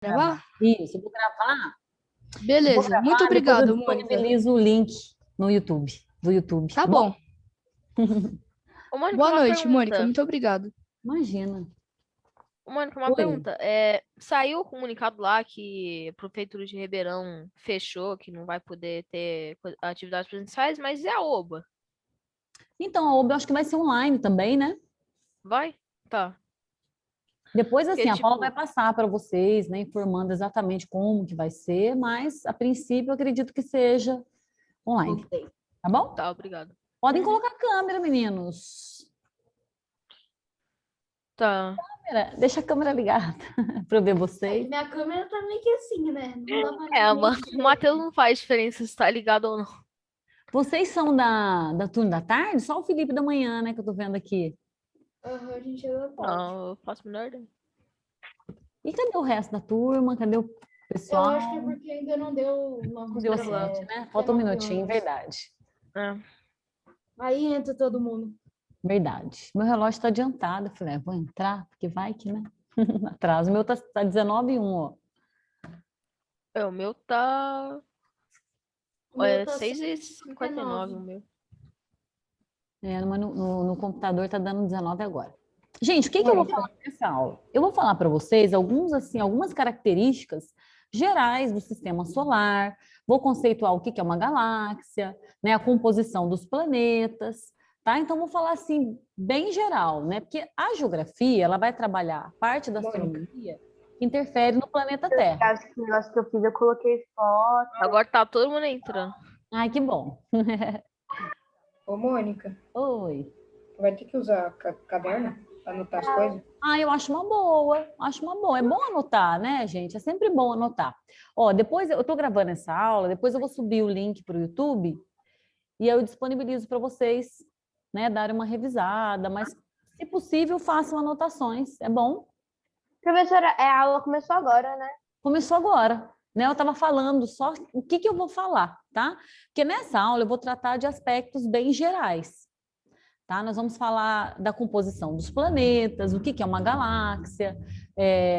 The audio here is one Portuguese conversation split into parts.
Gravar? Isso, eu vou gravar. Beleza, muito Depois eu obrigado, Mônica. disponibilizo o link no YouTube, do YouTube, Tá tá bom? bom. Ô, Mônica, Boa uma noite, Mônica. pergunta. Muito obrigado. Imagina. Ô, Mônica, uma Oi. pergunta. Saiu o comunicado lá que a Prefeitura de Ribeirão fechou, que não vai poder ter atividades presenciais, mas e a OBA? Então, a OAB eu acho que vai ser online também, né? Vai? Tá. Depois, assim, Porque, a Paula vai tipo, passar para vocês, né, informando exatamente como que vai ser, mas, a princípio, eu acredito que seja online, tá bom? tá, obrigado. Podem Uhum. colocar a câmera, meninos. Tá. Deixa a câmera ligada para eu ver vocês. Minha câmera tá meio que assim, né? Não dá pra O Matheus não faz diferença se tá ligado ou não. Vocês são da turno da tarde? Só o Felipe da manhã, né, que eu tô vendo aqui. Aham, a gente ainda pode. Não, eu faço melhor ideia. E cadê o resto da turma? Cadê o Eu pessoal? acho que é porque ainda não deu uma Não deu assim, né? Falta um 19 minutinho, horas. verdade. É. Aí entra todo mundo. Verdade. Meu relógio está adiantado. Eu falei, vou entrar, porque vai que, né? Atraso. O meu tá 19h01, ó. O meu tá. O meu tá 6h59 o meu. Mas no computador tá dando 19 agora. Gente, o que eu vou falar nessa aula? Eu vou falar para vocês algumas características gerais do sistema solar, vou conceituar o que é uma galáxia, né, a composição dos planetas, tá? Então, vou falar assim, bem geral, né? Porque a geografia, ela vai trabalhar parte da astronomia que interfere no planeta Terra. Acho que o negócio que eu fiz, eu coloquei foto. Agora tá todo mundo entrando. Ai, que bom. Ô, Mônica, Oi. vai ter que usar caderno para anotar as coisas? Eu acho uma boa, acho uma boa. É bom anotar, né, gente? É sempre bom anotar. Ó, depois eu tô gravando essa aula, depois eu vou subir o link para o YouTube e eu disponibilizo para vocês, né, darem uma revisada, mas se possível, façam anotações, é bom? Professora, a aula começou agora, né? Começou agora, né? Eu estava falando só o que eu vou falar, tá? Porque nessa aula eu vou tratar de aspectos bem gerais. Tá? Nós vamos falar da composição dos planetas, o que é uma galáxia,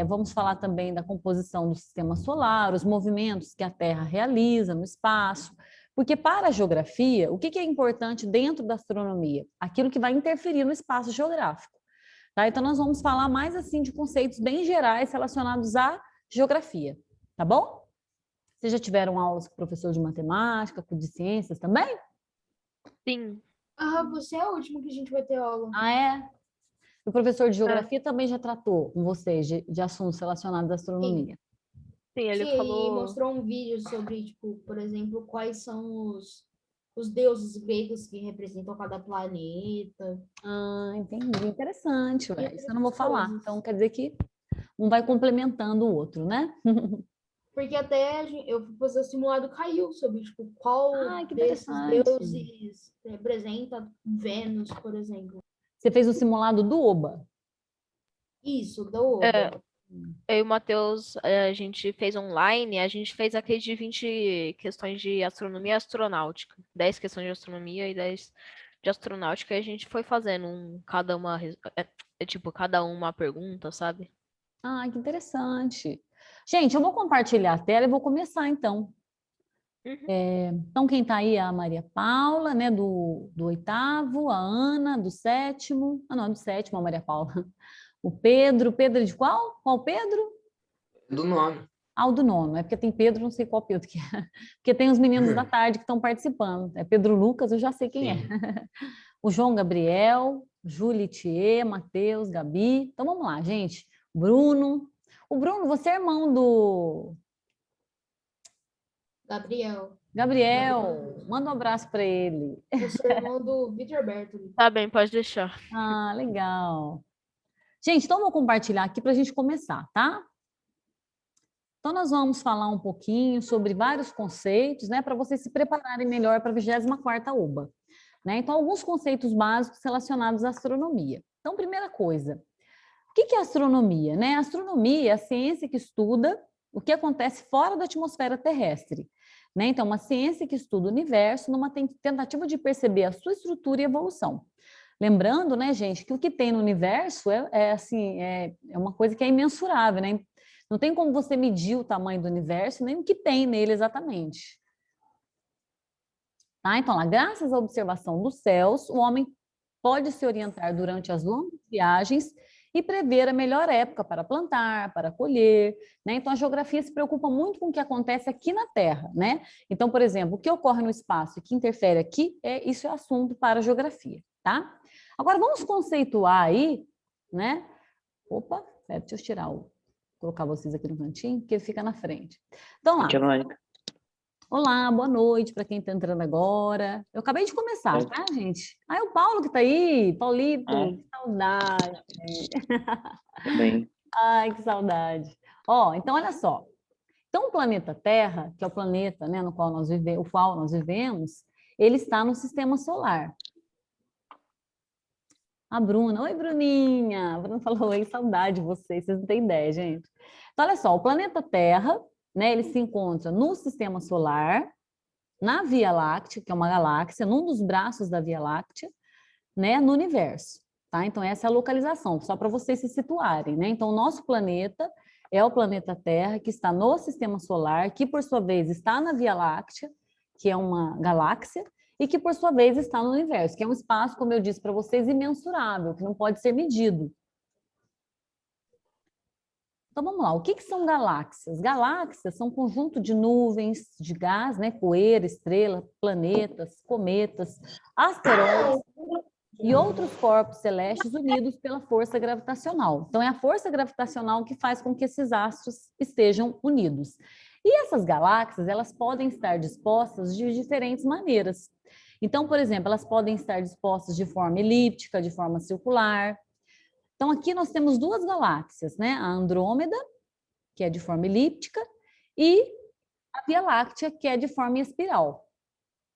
vamos falar também da composição do sistema solar, os movimentos que a Terra realiza no espaço, porque para a geografia, o que é importante dentro da astronomia? Aquilo que vai interferir no espaço geográfico. Tá? Então, nós vamos falar mais assim de conceitos bem gerais relacionados à geografia, tá bom? Vocês já tiveram aulas com o professor de matemática, com de ciências também? Sim. Ah, você é o último que a gente vai ter aula. Ah, é? O professor de geografia também já tratou com vocês de assuntos relacionados à astronomia. Sim, ele Sim, falou. e mostrou um vídeo sobre, tipo, por exemplo, quais são os deuses gregos que representam cada planeta. Ah, entendi. Interessante, ué. Isso eu não vou outras falar. coisas. Então, quer dizer que um vai complementando o outro, né? Porque até eu fui fazer o simulado, caiu sobre, tipo, qual Ai, que desses interessante. deuses representa Vênus, por exemplo. Você fez o simulado do OBA. Isso, da Oba. Eu e o Matheus, a gente fez online, a gente fez aquele de 20 questões de astronomia e astronáutica. 10 questões de astronomia e 10 de astronáutica, e a gente foi fazendo cada uma, tipo, cada uma pergunta, sabe? Ah, que interessante. Gente, eu vou compartilhar a tela e vou começar, então. Então, quem está aí é a Maria Paula, né, do oitavo, a Ana, do sétimo. Ah, não, do sétimo, a Maria Paula. O Pedro. Pedro de qual? Qual Pedro? Do nome. Ah, o do nono. É porque tem Pedro, não sei qual Pedro que é. Porque tem os meninos da tarde que estão participando. É Pedro Lucas, eu já sei quem Sim. é. O João Gabriel, Julitier, Matheus, Gabi. Então, vamos lá, gente. Bruno. O Bruno, você é irmão do... Gabriel, manda um abraço para ele. Eu sou irmão do Vitor Bertoli. Tá bem, pode deixar. Ah, legal. Gente, então eu vou compartilhar aqui para a gente começar, tá? Então nós vamos falar um pouquinho sobre vários conceitos, né, para vocês se prepararem melhor para a 24ª OBA. Né? Então, alguns conceitos básicos relacionados à astronomia. Então, primeira coisa, o que é astronomia? Né? A astronomia é a ciência que estuda o que acontece fora da atmosfera terrestre. Né? Então, uma ciência que estuda o universo numa tentativa de perceber a sua estrutura e evolução. Lembrando, né, gente, que o que tem no universo é uma coisa que é imensurável, né? Não tem como você medir o tamanho do universo, nem o que tem nele exatamente. Tá? Então, lá, graças à observação dos céus, o homem pode se orientar durante as longas viagens e prever a melhor época para plantar, para colher, né? Então, a geografia se preocupa muito com o que acontece aqui na Terra, né? Então, por exemplo, o que ocorre no espaço e que interfere aqui, isso é assunto para a geografia, tá? Agora, vamos conceituar aí, né? Opa, deixa eu tirar colocar vocês aqui no cantinho, que ele fica na frente. Então, lá. Olá, boa noite para quem está entrando agora. Eu acabei de começar, tá, gente? Ah, é o Paulo que está aí. Paulito, que saudade. Bem. Ai, que saudade. Ó, então, olha só. Então, o planeta Terra, que é o planeta, né, no qual nós vivemos, ele está no sistema solar. A Bruna. Oi, Bruninha. A Bruna falou, oi, saudade de vocês. Vocês não têm ideia, gente. Então, olha só. O planeta Terra, né, ele se encontra no sistema solar, na Via Láctea, que é uma galáxia, num dos braços da Via Láctea, né, no universo. Tá? Então, essa é a localização, só para vocês se situarem. Né? Então, o nosso planeta é o planeta Terra, que está no sistema solar, que, por sua vez, está na Via Láctea, que é uma galáxia, e que, por sua vez, está no universo, que é um espaço, como eu disse para vocês, imensurável, que não pode ser medido. Então, vamos lá. O que são galáxias? Galáxias são um conjunto de nuvens, de gás, né? Poeira, estrela, planetas, cometas, asteroides e outros corpos celestes unidos pela força gravitacional. Então, é a força gravitacional que faz com que esses astros estejam unidos. E essas galáxias, elas podem estar dispostas de diferentes maneiras. Então, por exemplo, elas podem estar dispostas de forma elíptica, de forma circular. Então, aqui nós temos duas galáxias, né? A Andrômeda, que é de forma elíptica, e a Via Láctea, que é de forma espiral.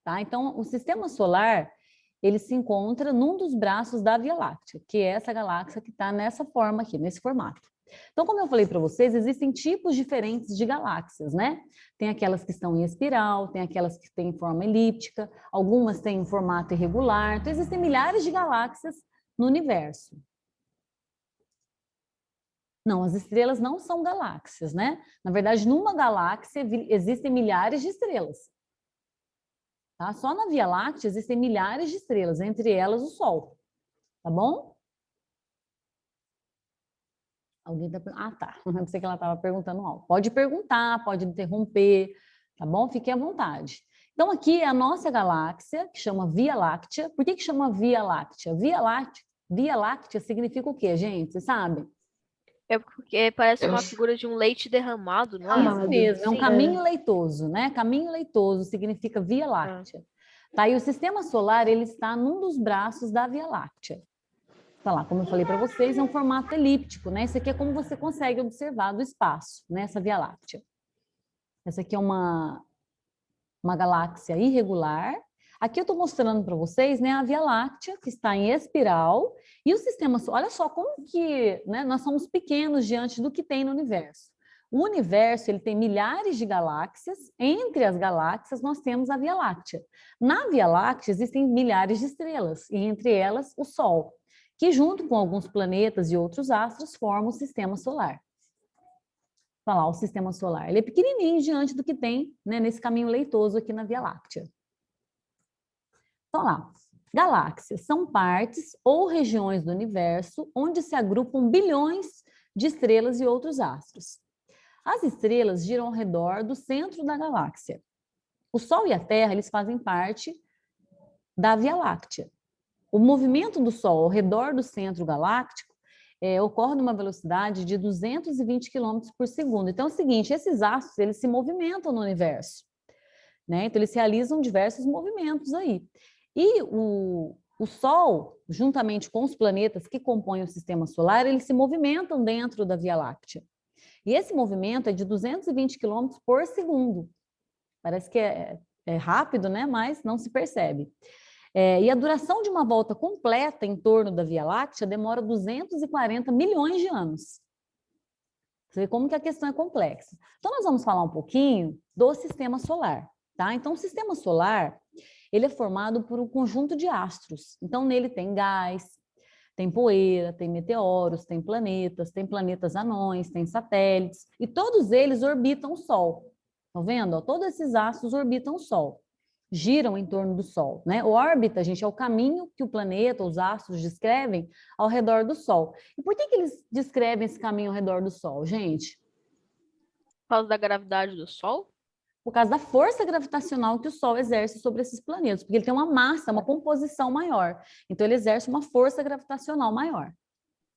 Tá? Então, o sistema solar, ele se encontra num dos braços da Via Láctea, que é essa galáxia que está nessa forma aqui, nesse formato. Então, como eu falei para vocês, existem tipos diferentes de galáxias, né? Tem aquelas que estão em espiral, tem aquelas que têm forma elíptica, algumas têm um formato irregular. Então, existem milhares de galáxias no universo. Não, as estrelas não são galáxias, né? Na verdade, numa galáxia existem milhares de estrelas. Tá? Só na Via Láctea existem milhares de estrelas, entre elas o Sol. Tá bom? Alguém tá perguntando? Ah, tá. Não sei que ela estava perguntando algo. Pode perguntar, pode interromper, tá bom? Fique à vontade. Então, aqui é a nossa galáxia, que chama Via Láctea. Por que chama Via Láctea? Via Láctea significa o quê, gente? Vocês sabem? É porque parece uma figura de um leite derramado, não é? Isso mesmo, é um caminho leitoso, né? Caminho leitoso significa Via Láctea. Tá? E o sistema solar, ele está num dos braços da Via Láctea. Tá lá, como eu falei para vocês, é um formato elíptico, né? Isso aqui é como você consegue observar do espaço, nessa Via Láctea. Essa aqui é uma galáxia irregular. Aqui eu estou mostrando para vocês, né, a Via Láctea, que está em espiral, e o sistema solar. Olha só como que, né, nós somos pequenos diante do que tem no universo. O universo, ele tem milhares de galáxias. Entre as galáxias, nós temos a Via Láctea. Na Via Láctea existem milhares de estrelas, e entre elas o Sol, que junto com alguns planetas e outros astros formam o sistema solar. Olha lá, o sistema solar. Ele é pequenininho diante do que tem, né, nesse caminho leitoso aqui na Via Láctea. Então, lá, galáxias são partes ou regiões do universo onde se agrupam bilhões de estrelas e outros astros. As estrelas giram ao redor do centro da galáxia. O Sol e a Terra, eles fazem parte da Via Láctea. O movimento do Sol ao redor do centro galáctico ocorre numa velocidade de 220 km por segundo. Então, é o seguinte, esses astros, eles se movimentam no universo, né? Então, eles realizam diversos movimentos aí. E o Sol, juntamente com os planetas que compõem o sistema solar, eles se movimentam dentro da Via Láctea. E esse movimento é de 220 km por segundo. Parece que é rápido, né? Mas não se percebe. E a duração de uma volta completa em torno da Via Láctea demora 240 milhões de anos. Você vê como que a questão é complexa. Então, nós vamos falar um pouquinho do sistema solar, tá? Então, o sistema solar, ele é formado por um conjunto de astros. Então, nele tem gás, Tem poeira, tem meteoros, tem planetas anões, tem satélites, e todos eles orbitam o Sol. Estão vendo? Ó, todos esses astros orbitam o Sol, giram em torno do Sol, né? Órbita, gente, é o caminho que o planeta, os astros descrevem ao redor do Sol. E por que eles descrevem esse caminho ao redor do Sol, gente? Por causa da gravidade do Sol? Por causa da força gravitacional que o Sol exerce sobre esses planetas, porque ele tem uma massa, uma composição maior. Então, ele exerce uma força gravitacional maior.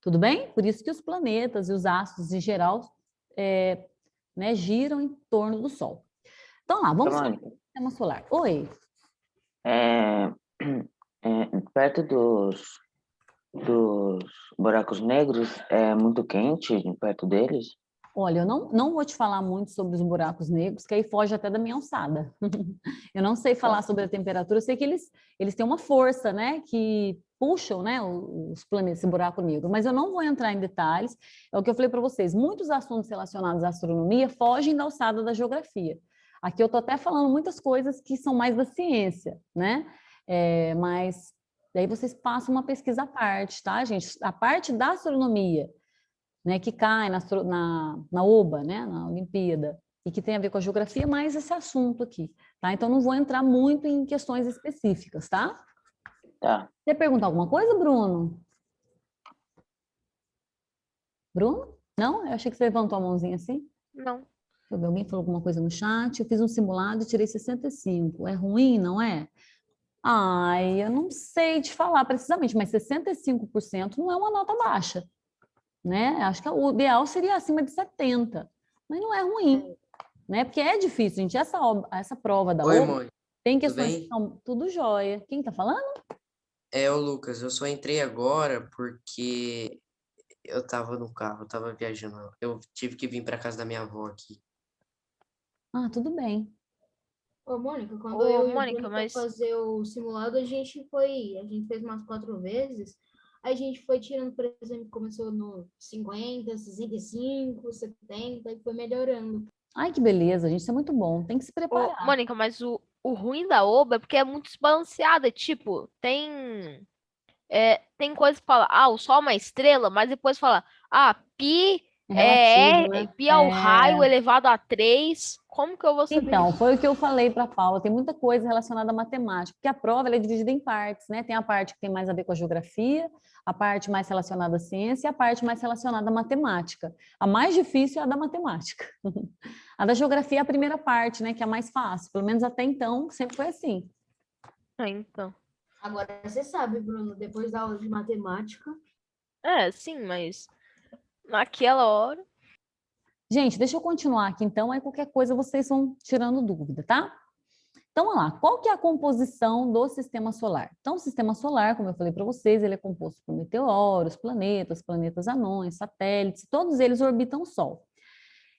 Tudo bem? Por isso que os planetas e os astros, em geral, né, giram em torno do Sol. Então, lá, vamos para o sistema solar. Oi. Perto dos buracos negros, é muito quente perto deles? Olha, eu não vou te falar muito sobre os buracos negros, que aí foge até da minha alçada. Eu não sei falar sobre a temperatura, eu sei que eles têm uma força, né, que puxam, né, os planetas, esse buraco negro, mas eu não vou entrar em detalhes. É o que eu falei para vocês, muitos assuntos relacionados à astronomia fogem da alçada da geografia. Aqui eu estou até falando muitas coisas que são mais da ciência, né, mas daí vocês passam uma pesquisa à parte, tá, gente? A parte da astronomia, né, que cai na OBA, né, na Olimpíada, e que tem a ver com a geografia, mais esse assunto aqui, tá? Então, não vou entrar muito em questões específicas, tá? Tá. Quer perguntar alguma coisa, Bruno? Bruno? Não? Eu achei que você levantou a mãozinha assim. Não. Deixa eu ver, alguém falou alguma coisa no chat. Eu fiz um simulado e tirei 65. É ruim, não é? Ai, eu não sei te falar precisamente, mas 65% não é uma nota baixa, né? Acho que o ideal seria acima de 70, mas não é ruim, né? Porque é difícil, gente. Essa prova da Oi, OBA mãe. tem Tudo questões bem? que são tudo jóia. Quem tá falando? É o Lucas. Eu só entrei agora porque eu tava no carro, eu tava viajando. Eu tive que vir para casa da minha avó aqui. Ah, tudo bem. Ô, Mônica, quando Ô, eu e o Mônica, Bruno mas- foi fazer o simulado, a gente fez umas 4 vezes, aí a gente foi tirando, por exemplo, começou no 50, 65, 70, e foi melhorando. Ai, que beleza, gente. Isso é muito bom. Tem que se Ô, preparar. Mônica, mas o ruim da OBA é porque é muito desbalanceada. Tipo, tem coisa que fala, o Sol é uma estrela, mas depois fala, pi É relativo, né? pi ao raio elevado a 3. Como que eu vou saber Então, isso? foi o que eu falei para a Paula, tem muita coisa relacionada à matemática, porque a prova ela é dividida em partes, né? Tem a parte que tem mais a ver com a geografia, a parte mais relacionada à ciência e a parte mais relacionada à matemática. A mais difícil é a da matemática. A da geografia é a primeira parte, né? Que é a mais fácil, pelo menos até então sempre foi assim. Então. Agora, você sabe, Bruno, depois da aula de matemática, Sim, mas naquela hora. Gente, deixa eu continuar aqui então, aí qualquer coisa vocês vão tirando dúvida, tá? Então, vamos lá, qual que é a composição do sistema solar? Então, o sistema solar, como eu falei para vocês, ele é composto por meteoros, planetas anões, satélites, todos eles orbitam o Sol.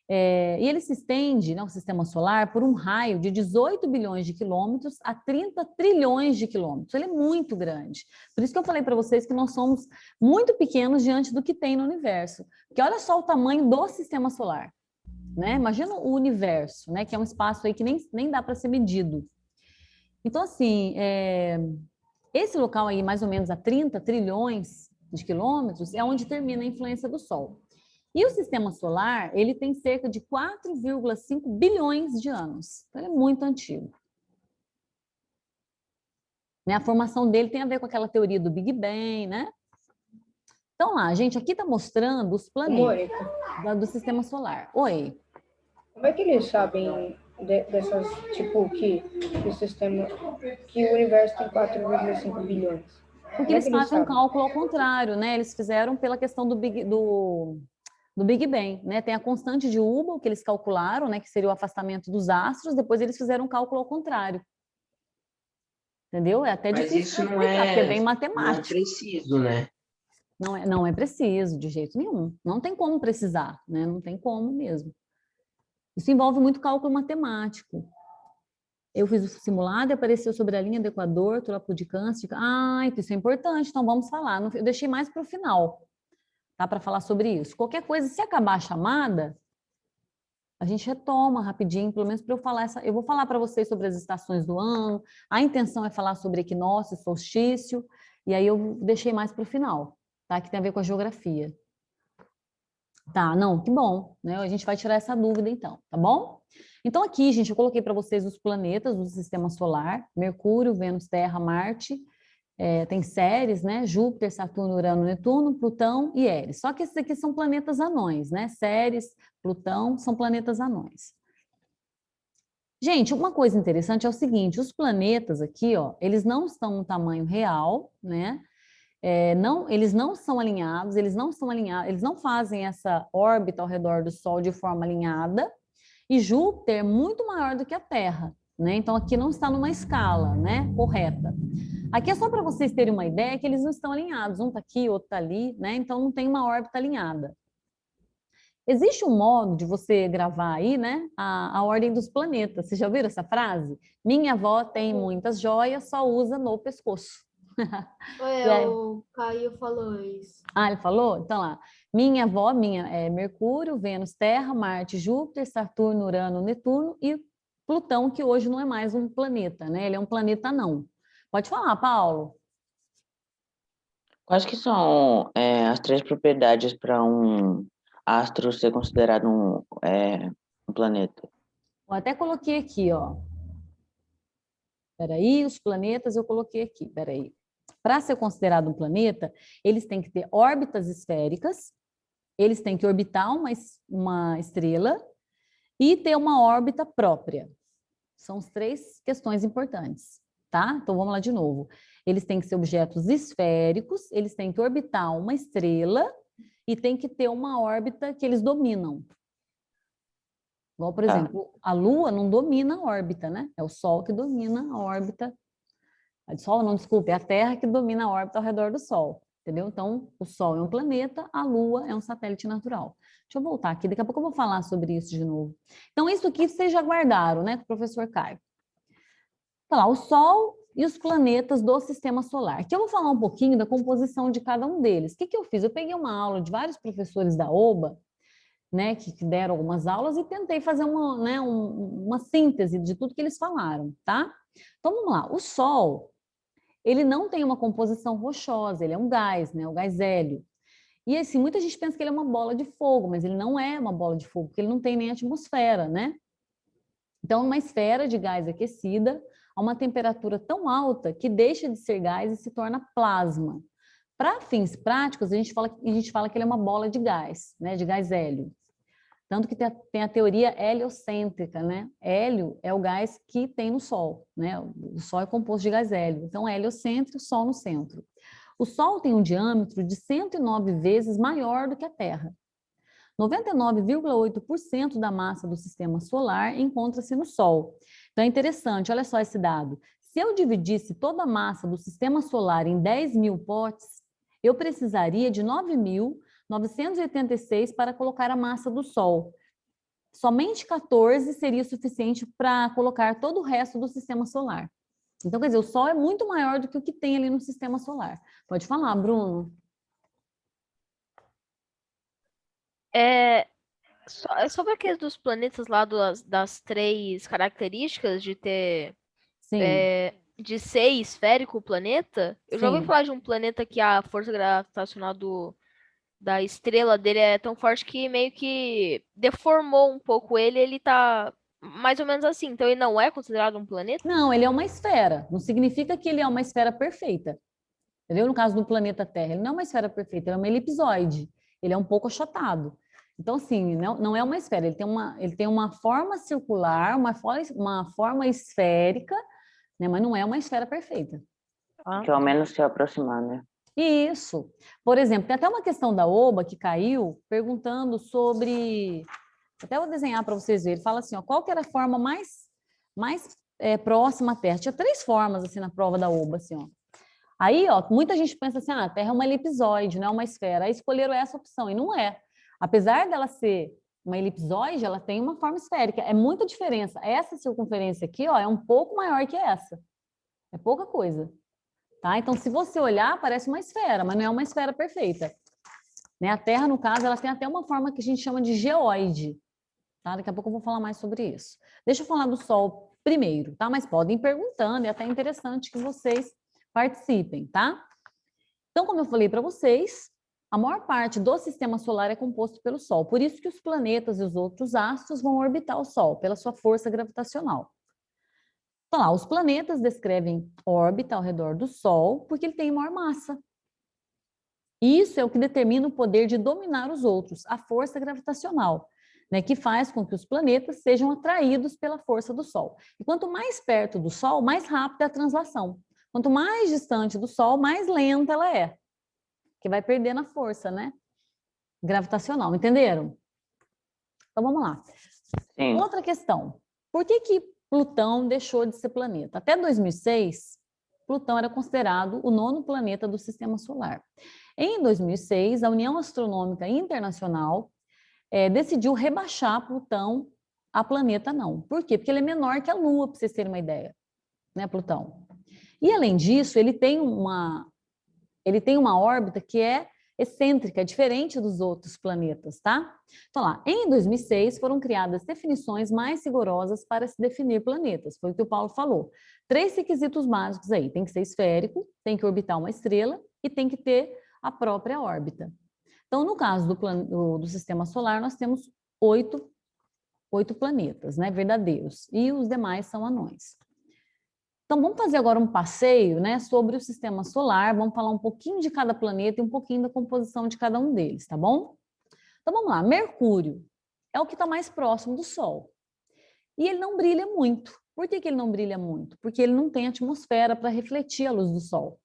E ele se estende, né, o sistema solar, por um raio de 18 bilhões de quilômetros a 30 trilhões de quilômetros. Ele é muito grande. Por isso que eu falei para vocês que nós somos muito pequenos diante do que tem no universo. Porque olha só o tamanho do sistema solar, né? Imagina o universo, né, que é um espaço aí que nem dá para ser medido. Então, assim, esse local aí, mais ou menos a 30 trilhões de quilômetros, é onde termina a influência do Sol. E o sistema solar, ele tem cerca de 4,5 bilhões de anos. Então, ele é muito antigo. Né? A formação dele tem a ver com aquela teoria do Big Bang, né? Então, lá, gente, aqui está mostrando os planetas do sistema solar. Oi. Como é que eles sabem dessas, tipo, que o sistema, que o universo tem 4,5 bilhões? Porque eles fazem um cálculo ao contrário, né? Eles fizeram pela questão do Big Bang, né? Tem a constante de Hubble que eles calcularam, né? Que seria o afastamento dos astros. Depois eles fizeram um cálculo ao contrário. Entendeu? É até Mas difícil isso de explicar, porque é bem matemático. Não é preciso, né? Não é preciso, de jeito nenhum. Não tem como precisar, né? Não tem como mesmo. Isso envolve muito cálculo matemático. Eu fiz o simulado e apareceu sobre a linha do Equador, Trópico de Câncer. Isso é importante, então vamos falar. Eu deixei mais para o final, tá? Para falar sobre isso. Qualquer coisa, se acabar a chamada, a gente retoma rapidinho, pelo menos para eu falar eu vou falar para vocês sobre as estações do ano. A intenção é falar sobre equinócio, solstício, e aí eu deixei mais para o final, tá? Que tem a ver com a geografia. Tá, não, que bom, né? A gente vai tirar essa dúvida então, tá bom? Então aqui, gente, eu coloquei para vocês os planetas do Sistema Solar: Mercúrio, Vênus, Terra, Marte, tem Ceres, né? Júpiter, Saturno, Urano, Netuno, Plutão e Eris. Só que esses aqui são planetas anões, né? Ceres, Plutão são planetas anões. Gente, uma coisa interessante é o seguinte: os planetas aqui, ó, eles não estão no tamanho real, né? Eles não são alinhados, eles não fazem essa órbita ao redor do Sol de forma alinhada, e Júpiter é muito maior do que a Terra, né? Então aqui não está numa escala, né, correta. Aqui é só para vocês terem uma ideia que eles não estão alinhados, um está aqui, outro está ali, né? Então não tem uma órbita alinhada. Existe um modo de você gravar aí, né, a ordem dos planetas. Vocês já ouviram essa frase? Minha avó tem muitas joias, só usa no pescoço. O Caio falou isso. Ah, ele falou? Então lá. Minha avó, é Mercúrio, Vênus, Terra, Marte, Júpiter, Saturno, Urano, Netuno e Plutão, que hoje não é mais um planeta, né? Ele é um planeta não. Pode falar, Paulo. Quais que são as 3 propriedades para um astro ser considerado um planeta? Eu até coloquei aqui, ó. Peraí, os planetas eu coloquei aqui, peraí. Para ser considerado um planeta, eles têm que ter órbitas esféricas, eles têm que orbitar uma estrela e ter uma órbita própria. São as 3 questões importantes, tá? Então vamos lá de novo. Eles têm que ser objetos esféricos, eles têm que orbitar uma estrela e tem que ter uma órbita que eles dominam. Igual, por exemplo, a Lua não domina a órbita, né? É o Sol que domina a órbita. O Sol, não, desculpe, é a Terra que domina a órbita ao redor do Sol, entendeu? Então, o Sol é um planeta, a Lua é um satélite natural. Deixa eu voltar aqui, daqui a pouco eu vou falar sobre isso de novo. Então, isso aqui vocês já guardaram, né, com o professor Caio. Tá lá, o Sol e os planetas do Sistema Solar. Aqui eu vou falar um pouquinho da composição de cada um deles. O que que eu fiz? Eu peguei uma aula de vários professores da OBA, né, que deram algumas aulas, e tentei fazer uma síntese de tudo que eles falaram, tá? Então, vamos lá. O Sol, ele não tem uma composição rochosa, ele é um gás, né, o gás hélio. E assim, muita gente pensa que ele é uma bola de fogo, mas ele não é uma bola de fogo, porque ele não tem nem atmosfera, né? Então, uma esfera de gás aquecida a uma temperatura tão alta que deixa de ser gás e se torna plasma. Para fins práticos, a gente fala que ele é uma bola de gás, né, de gás hélio. Tanto que tem a teoria heliocêntrica, né? Hélio é o gás que tem no Sol, né? O Sol é composto de gás hélio. Então, heliocêntrico, Sol no centro. O Sol tem um diâmetro de 109 vezes maior do que a Terra. 99,8% da massa do Sistema Solar encontra-se no Sol. Então, é interessante, olha só esse dado. Se eu dividisse toda a massa do Sistema Solar em 10 mil potes, eu precisaria de 9.986 para colocar a massa do Sol. Somente 14 seria suficiente para colocar todo o resto do Sistema Solar. Então, quer dizer, o Sol é muito maior do que o que tem ali no Sistema Solar. Pode falar, Bruno. Sobre aqueles dos planetas lá das 3 características de ter Sim. De ser esférico o planeta, eu já ouvi Sim. falar de um planeta que a força gravitacional da estrela dele é tão forte que meio que deformou um pouco ele tá mais ou menos assim. Então ele não é considerado um planeta? Não, ele é uma esfera. Não significa que ele é uma esfera perfeita. Entendeu? No caso do planeta Terra, ele não é uma esfera perfeita, ele é uma elipsoide. Ele é um pouco achatado. Então, assim, não é uma esfera, ele tem uma forma circular, uma forma esférica, né? Mas não é uma esfera perfeita. Que ao menos se aproximar, né? Isso. Por exemplo, tem até uma questão da OBA que caiu, perguntando sobre... Até vou desenhar para vocês verem. Ele fala assim, ó, qual que era a forma mais próxima à Terra? Tinha 3 formas, assim, na prova da OBA, assim, ó. Aí, ó, muita gente pensa assim, a Terra é uma elipsoide, não é uma esfera. Aí escolheram essa opção, e não é. Apesar dela ser uma elipsoide, ela tem uma forma esférica. É muita diferença. Essa circunferência aqui, ó, é um pouco maior que essa. É pouca coisa. Tá? Então, se você olhar, parece uma esfera, mas não é uma esfera perfeita. Né? A Terra, no caso, ela tem até uma forma que a gente chama de geoide. Tá? Daqui a pouco eu vou falar mais sobre isso. Deixa eu falar do Sol primeiro, tá? Mas podem ir perguntando, é até interessante que vocês participem, tá? Então, como eu falei para vocês, A maior parte do sistema solar é composto pelo Sol. Por isso que os planetas e os outros astros vão orbitar o Sol, pela sua força gravitacional. Então, lá, os planetas descrevem órbita ao redor do Sol porque ele tem maior massa. Isso é o que determina o poder de dominar os outros, a força gravitacional, né, que faz com que os planetas sejam atraídos pela força do Sol. E quanto mais perto do Sol, mais rápida é a translação. Quanto mais distante do Sol, mais lenta ela é, que vai perdendo a força, né, gravitacional. Entenderam? Então, vamos lá. Sim. Outra questão. Por que Plutão deixou de ser planeta? Até 2006, Plutão era considerado o 9º planeta do Sistema Solar. Em 2006, a União Astronômica Internacional decidiu rebaixar Plutão a planeta não. Por quê? Porque ele é menor que a Lua, para vocês terem uma ideia, né, Plutão? E, além disso, ele tem uma órbita que é excêntrica, diferente dos outros planetas, tá? Então, lá, em 2006, foram criadas definições mais rigorosas para se definir planetas. Foi o que o Paulo falou. 3 requisitos básicos aí. Tem que ser esférico, tem que orbitar uma estrela e tem que ter a própria órbita. Então, no caso do Sistema Solar, nós temos 8 planetas, né, verdadeiros. E os demais são anões. Então, vamos fazer agora um passeio, né, sobre o Sistema Solar. Vamos falar um pouquinho de cada planeta e um pouquinho da composição de cada um deles, tá bom? Então, vamos lá. Mercúrio é o que está mais próximo do Sol. E ele não brilha muito. Por que ele não brilha muito? Porque ele não tem atmosfera para refletir a luz do Sol.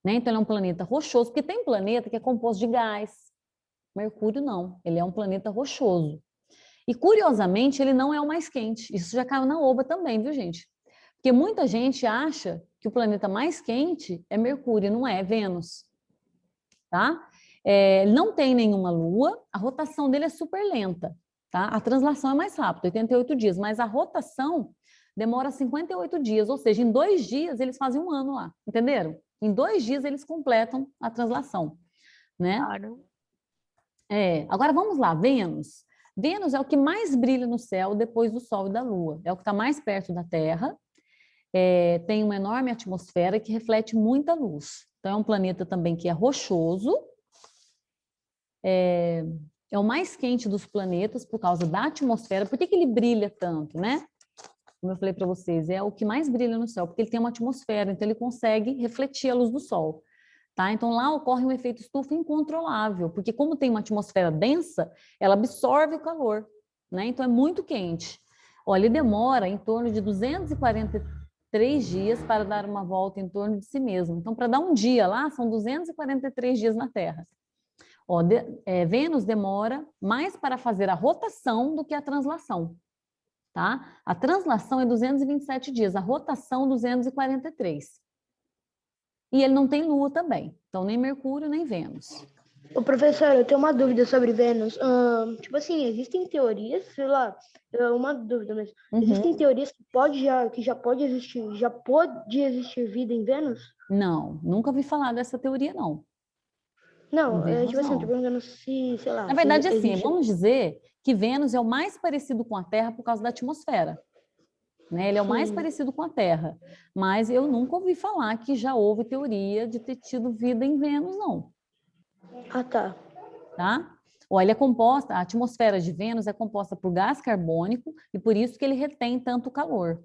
Né? Então, ele é um planeta rochoso, porque tem planeta que é composto de gás. Mercúrio não, ele é um planeta rochoso. E, curiosamente, ele não é o mais quente. Isso já caiu na oba também, viu, gente? Porque muita gente acha que o planeta mais quente é Mercúrio, não é, é Vênus. Tá? Não tem nenhuma lua, a rotação dele é super lenta. Tá? A translação é mais rápida, 88 dias, mas a rotação demora 58 dias, ou seja, em 2 dias eles fazem um ano lá, entenderam? Em 2 dias eles completam a translação, né? Claro. Agora vamos lá, Vênus. Vênus é o que mais brilha no céu depois do Sol e da Lua. É o que está mais perto da Terra. Tem uma enorme atmosfera que reflete muita luz. Então, é um planeta também que é rochoso. É o mais quente dos planetas por causa da atmosfera. Por que ele brilha tanto, né? Como eu falei para vocês, é o que mais brilha no céu, porque ele tem uma atmosfera, então ele consegue refletir a luz do Sol. Tá? Então, lá ocorre um efeito estufa incontrolável, porque como tem uma atmosfera densa, ela absorve o calor, né? Então, é muito quente. Olha, ele demora em torno de 243 dias para dar uma volta em torno de si mesmo. Então, para dar um dia lá, são 243 dias na Terra. Vênus demora mais para fazer a rotação do que a translação. Tá? A translação é 227 dias, a rotação 243. E ele não tem lua também, então nem Mercúrio nem Vênus. Ô, professor, eu tenho uma dúvida sobre Vênus. Tipo assim, existem teorias, sei lá, uma dúvida mesmo. Existem teorias que já pode existir vida em Vênus? Não, nunca ouvi falar dessa teoria, não. Não, Vênus, tipo assim, eu tô não. perguntando se, sei lá... Na verdade, se assim, existe... vamos dizer que Vênus é o mais parecido com a Terra por causa da atmosfera. Né? Ele é o mais Sim. parecido com a Terra. Mas eu nunca ouvi falar que já houve teoria de ter tido vida em Vênus, não. Ah, tá. Tá? Olha, a atmosfera de Vênus é composta por gás carbônico e por isso que ele retém tanto calor.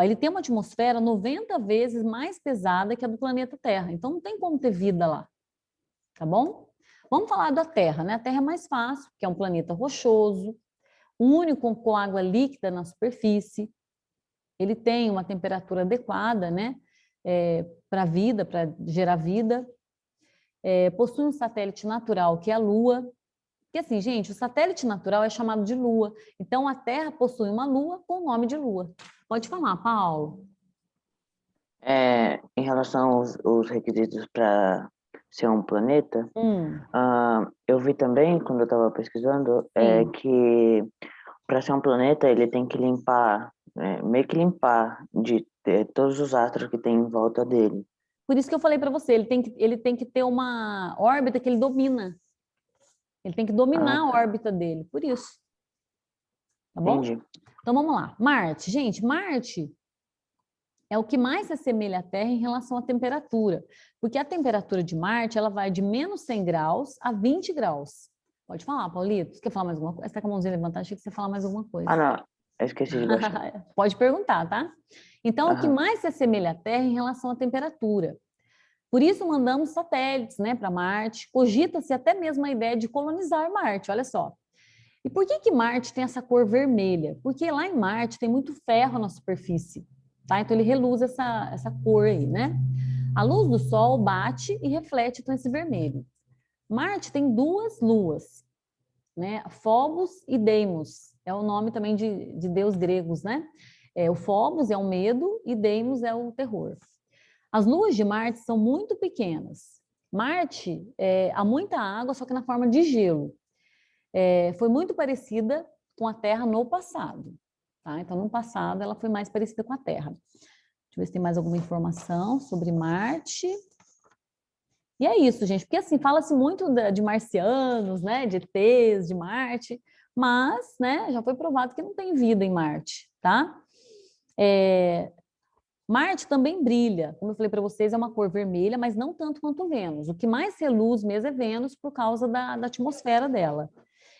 Ele tem uma atmosfera 90 vezes mais pesada que a do planeta Terra, então não tem como ter vida lá, tá bom? Vamos falar da Terra, né? A Terra é mais fácil, porque é um planeta rochoso, único com água líquida na superfície, ele tem uma temperatura adequada, né? Para a vida, para gerar vida. Possui um satélite natural, que é a Lua. Porque assim, gente, o satélite natural é chamado de Lua. Então, a Terra possui uma Lua com o nome de Lua. Pode falar, Paulo. Em relação aos requisitos para ser um planeta, eu vi também, quando eu estava pesquisando, que para ser um planeta ele tem que limpar, meio que limpar de todos os astros que tem em volta dele. Por isso que eu falei para você, ele tem que ter uma órbita que ele domina. Ele tem que dominar a órbita dele, por isso. Tá bom? Entendi. Então, vamos lá. Marte. Gente, Marte é o que mais se assemelha à Terra em relação à temperatura, porque a temperatura de Marte, ela vai de menos 100 graus a 20 graus. Pode falar, Paulito? Você quer falar mais alguma coisa? Você está com a mãozinha levantada, achei que você ia falar mais alguma coisa. Ah, não. Eu esqueci de baixar. Pode perguntar, tá? Então, o que Aham. mais se assemelha à Terra em relação à temperatura. Por isso, mandamos satélites, né, para Marte. Cogita-se até mesmo a ideia de colonizar Marte, olha só. E por que Marte tem essa cor vermelha? Porque lá em Marte tem muito ferro na superfície, tá? Então, ele reluz essa cor aí, né? A luz do Sol bate e reflete então, esse vermelho. Marte tem 2 luas, né? Phobos e Deimos. É o nome também de deus gregos, né? O Phobos é o medo e Deimos é o terror. As luas de Marte são muito pequenas. Marte há muita água, só que na forma de gelo. Foi muito parecida com a Terra no passado. Tá? Então, no passado, ela foi mais parecida com a Terra. Deixa eu ver se tem mais alguma informação sobre Marte. E é isso, gente, porque assim, fala-se muito de marcianos, né, de ETs, de Marte, mas, né, já foi provado que não tem vida em Marte, tá? Marte também brilha, como eu falei para vocês, é uma cor vermelha, mas não tanto quanto Vênus. O que mais reluz mesmo é Vênus por causa da atmosfera dela.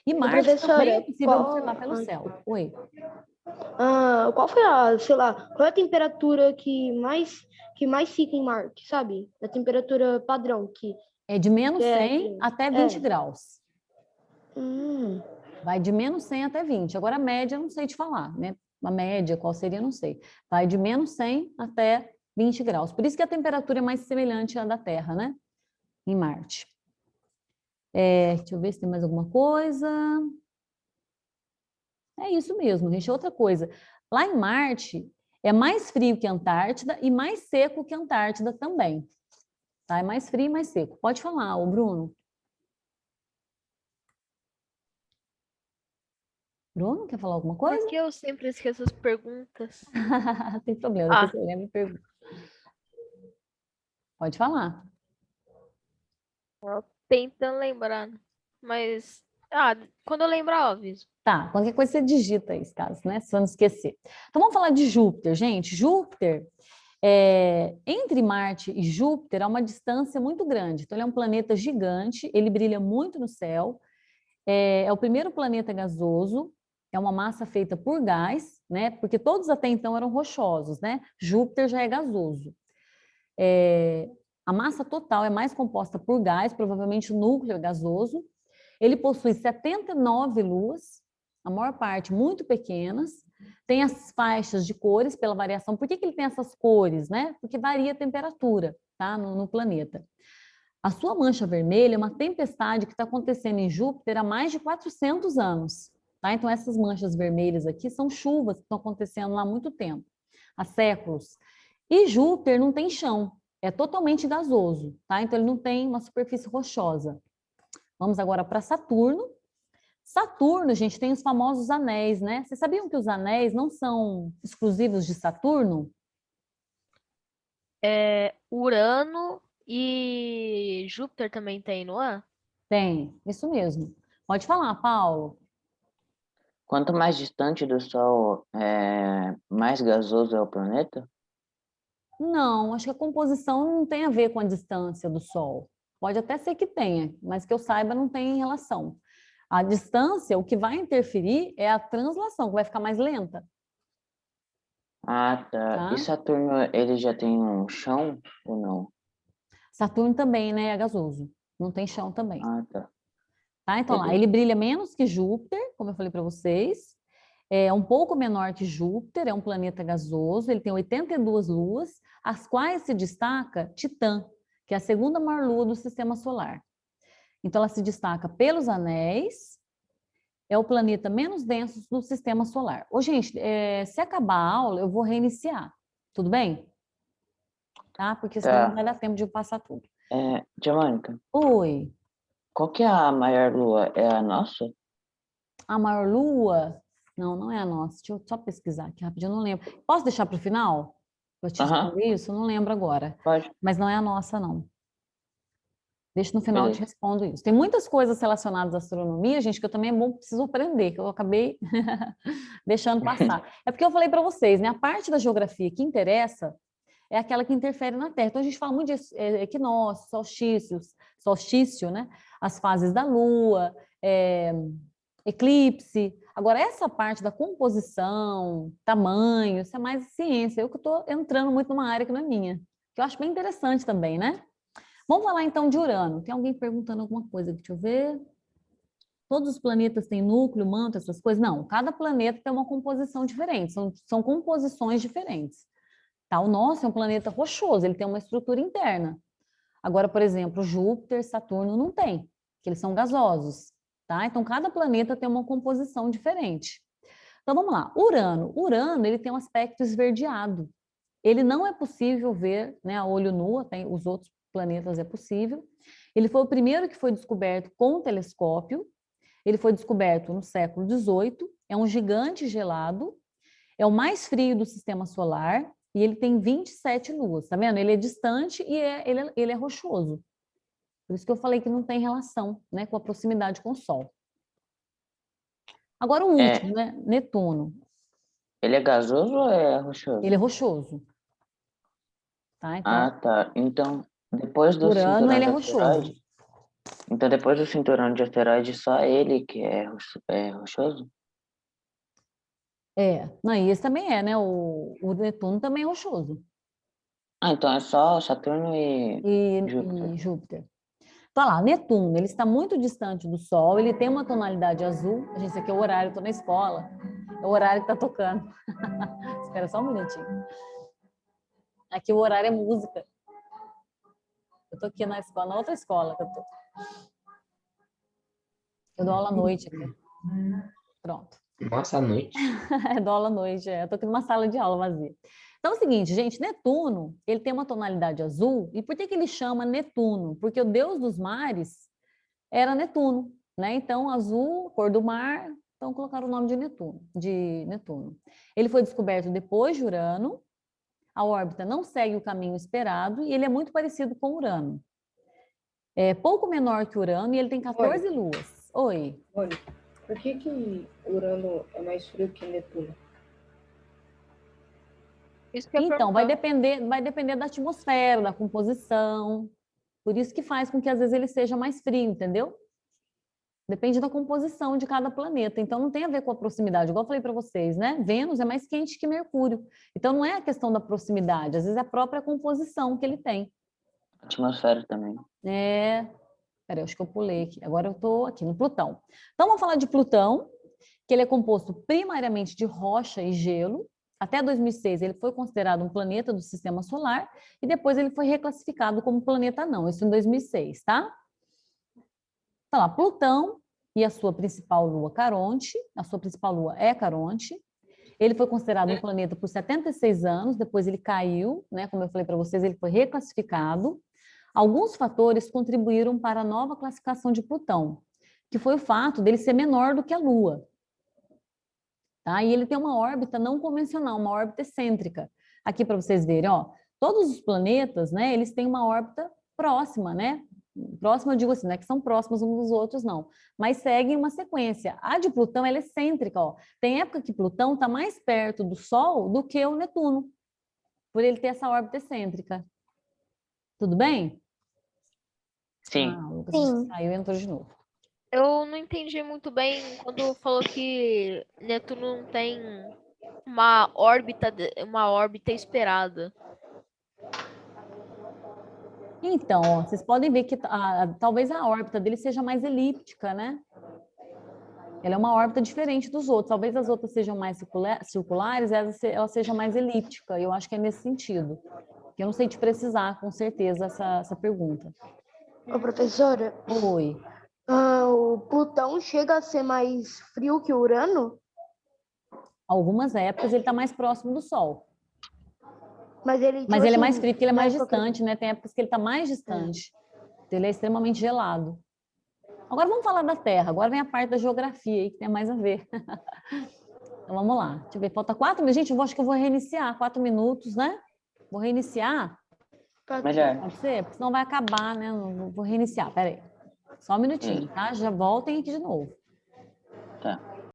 E Marte também é possível observar pelo céu. Oi. Qual foi qual é a temperatura que mais fica em Marte, sabe? A temperatura padrão que é de menos 100 até 20 graus. Vai de menos 100 até 20. Agora a média eu não sei te falar, né? A média, qual seria, não sei. Vai de menos 100 até 20 graus. Por isso que a temperatura é mais semelhante à da Terra, né? Em Marte. Deixa eu ver se tem mais alguma coisa. É isso mesmo, gente. Outra coisa. Lá em Marte, é mais frio que a Antártida e mais seco que a Antártida também. Tá? É mais frio e mais seco. Pode falar, ô Bruno. Bruno, quer falar alguma coisa? Por que eu sempre esqueço as perguntas? Não tem problema, depois você lembra e pergunta. Pode falar. Tentando lembrar, mas quando eu lembrar, eu aviso. Tá, qualquer coisa você digita aí, caso, né? Se eu não esquecer. Então vamos falar de Júpiter, gente. Júpiter, entre Marte e Júpiter há uma distância muito grande. Então ele é um planeta gigante, ele brilha muito no céu. É o primeiro planeta gasoso, é uma massa feita por gás, né? Porque todos até então eram rochosos, né? Júpiter já é gasoso. A massa total é mais composta por gás, provavelmente o núcleo é gasoso. Ele possui 79 luas, a maior parte muito pequenas, tem as faixas de cores pela variação. Por que ele tem essas cores, né? Porque varia a temperatura, tá? No planeta. A sua mancha vermelha é uma tempestade que está acontecendo em Júpiter há mais de 400 anos, tá? Então essas manchas vermelhas aqui são chuvas que estão acontecendo lá há muito tempo, há séculos. E Júpiter não tem chão, é totalmente gasoso, tá? Então ele não tem uma superfície rochosa. Vamos agora para Saturno. Saturno, gente, tem os famosos anéis, né? Vocês sabiam que os anéis não são exclusivos de Saturno? Urano e Júpiter também tem, não é? Tem, isso mesmo. Pode falar, Paulo. Quanto mais distante do Sol, mais gasoso é o planeta? Não, acho que a composição não tem a ver com a distância do Sol. Pode até ser que tenha, mas que eu saiba não tem relação. A distância, o que vai interferir é a translação, que vai ficar mais lenta. Ah, tá. E Saturno, ele já tem um chão ou não? Saturno também, né, é gasoso. Não tem chão também. Ah, tá. Tá, então lá, ele brilha menos que Júpiter, como eu falei para vocês. É um pouco menor que Júpiter, é um planeta gasoso. Ele tem 82 luas, as quais se destaca Titã, que é a segunda maior lua do sistema solar. Então, ela se destaca pelos anéis, é o planeta menos denso do sistema solar. Ô, gente, se acabar a aula, eu vou reiniciar, tudo bem? Tá? Porque senão não vai dar tempo de eu passar tudo. Tia Mônica. Oi. Qual que é a maior lua? É a nossa? A maior lua? Não, não é a nossa. Deixa eu só pesquisar aqui rapidinho, eu não lembro. Posso deixar para o final? Eu te responder isso? Eu não lembro agora. Pode. Mas não é a nossa, não. Deixa no final eu te respondo isso. Tem muitas coisas relacionadas à astronomia, gente, que eu também preciso aprender, que eu acabei deixando passar. É porque eu falei para vocês, né? A parte da geografia que interessa é aquela que interfere na Terra. Então, a gente fala muito de equinócios, solstício, né? As fases da Lua, eclipse. Agora, essa parte da composição, tamanho, isso é mais ciência. Eu que estou entrando muito numa área que não é minha, que eu acho bem interessante também, né? Vamos falar então de Urano. Tem alguém perguntando alguma coisa? Deixa eu ver. Todos os planetas têm núcleo, manto, essas coisas? Não, cada planeta tem uma composição diferente, são composições diferentes. Tá? O nosso é um planeta rochoso, ele tem uma estrutura interna. Agora, por exemplo, Júpiter, Saturno não tem, que eles são gasosos. Tá? Então, cada planeta tem uma composição diferente. Então, vamos lá. Urano, ele tem um aspecto esverdeado. Ele não é possível ver, né, a olho nu, tem os outros planetas é possível. Ele foi o primeiro que foi descoberto com telescópio. Ele foi descoberto no século XVIII. É um gigante gelado. É o mais frio do sistema solar. E ele tem 27 luas. Tá vendo? Ele é distante e ele é rochoso. Por isso que eu falei que não tem relação, né, com a proximidade com o Sol. Agora o último, né? Netuno. Ele é gasoso ou é rochoso? Ele é rochoso. Tá? Então, tá. Então, depois do Urano, cinturão ele é de rochoso. asteroide... Então, depois do cinturão de asteroide, só ele que é rochoso? Não, e esse também é, né? O Netuno também é rochoso. Então é só Saturno e Júpiter. E Júpiter. Então, lá, Netuno, ele está muito distante do Sol, ele tem uma tonalidade azul. Gente, isso aqui é o horário, eu estou na escola. É o horário que está tocando. Espera só um minutinho. Aqui o horário é música. Eu estou aqui na escola, na outra escola que eu estou. Eu dou aula à noite aqui. Pronto. Nossa, à noite? Eu dou aula à noite, eu estou aqui numa sala de aula vazia. Então é o seguinte, gente, Netuno, ele tem uma tonalidade azul, e por que ele chama Netuno? Porque o deus dos mares era Netuno, né? Então, azul, cor do mar, então colocaram o nome de Netuno. Ele foi descoberto depois de Urano, a órbita não segue o caminho esperado, e ele é muito parecido com Urano. É pouco menor que Urano, e ele tem 14 luas. Oi. Olha, por que Urano é mais frio que Netuno? Então, vai depender da atmosfera, da composição. Por isso que faz com que às vezes ele seja mais frio, entendeu? Depende da composição de cada planeta. Então, não tem a ver com a proximidade. Igual eu falei para vocês, né? Vênus é mais quente que Mercúrio. Então, não é a questão da proximidade. Às vezes é a própria composição que ele tem. Atmosfera também. Peraí, acho que eu pulei aqui. Agora eu estou aqui no Plutão. Então, vamos falar de Plutão, que ele é composto primariamente de rocha e gelo. Até 2006, ele foi considerado um planeta do Sistema Solar e depois ele foi reclassificado como planeta anão, isso em 2006, tá? Então, lá, Plutão e a sua principal lua Caronte, a sua principal lua é Caronte. Ele foi considerado um planeta por 76 anos, depois ele caiu, né? Como eu falei para vocês, ele foi reclassificado. Alguns fatores contribuíram para a nova classificação de Plutão, que foi o fato dele ser menor do que a Lua. Tá? E ele tem uma órbita não convencional, uma órbita excêntrica. Aqui para vocês verem, ó, todos os planetas, né, eles têm uma órbita próxima, né? Próxima, eu digo assim, não é que são próximos uns dos outros, não. Mas seguem uma sequência. A de Plutão, ela é excêntrica, ó. Tem época que Plutão está mais perto do Sol do que o Netuno, por ele ter essa órbita excêntrica. Tudo bem? Sim. O Lucas saiu e entrou de novo. Eu não entendi muito bem quando falou que Netuno não tem uma órbita esperada. Então, ó, vocês podem ver que talvez a órbita dele seja mais elíptica, né? Ela é uma órbita diferente dos outros. Talvez as outras sejam mais circulares, ela seja mais elíptica. Eu acho que é nesse sentido. Eu não sei te precisar, com certeza, essa pergunta. Ô, professora. Oi. O Plutão chega a ser mais frio que o Urano? Algumas épocas ele está mais próximo do Sol. Mas ele é mais frio porque ele é mais distante, né? Tem épocas que ele está mais distante. Então, ele é extremamente gelado. Agora vamos falar da Terra. Agora vem a parte da geografia aí, que tem mais a ver. Então vamos lá. Deixa eu ver, falta 4 minutos. Gente, acho que eu vou reiniciar 4 minutos, né? Vou reiniciar. Melhor. Pode ser? Porque senão vai acabar, né? Vou reiniciar, peraí. Só um minutinho, tá? Já voltem aqui de novo. Tá.